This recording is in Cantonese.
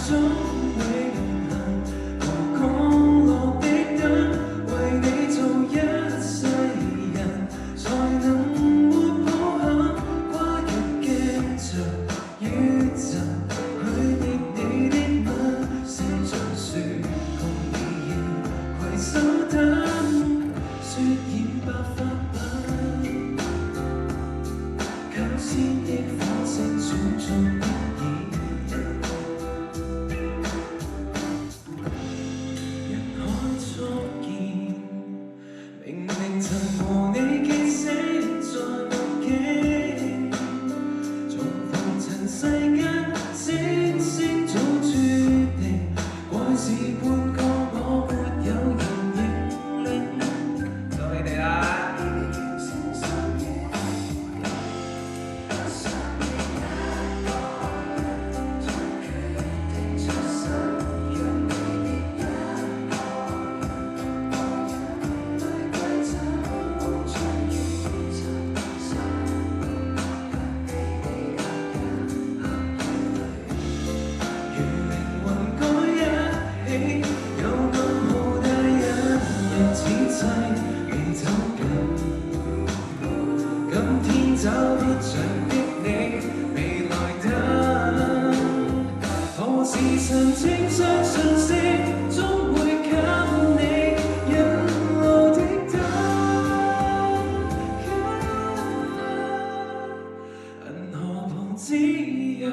種永恆和降落的燈，為你做一世人，才能沒抱憾，跨越鏡像宇宙，去覓你的吻，寫進說共你要攜手等，雪染白髮品，靠千億火星轉進的意。明明曾和你結識在目境，重逢塵世間，星星早注定，愛是半個我沒有人認領。就你哋啦！找不着的你，未來等。何時曾經相信星，終會給你引路的燈。銀河旁之約。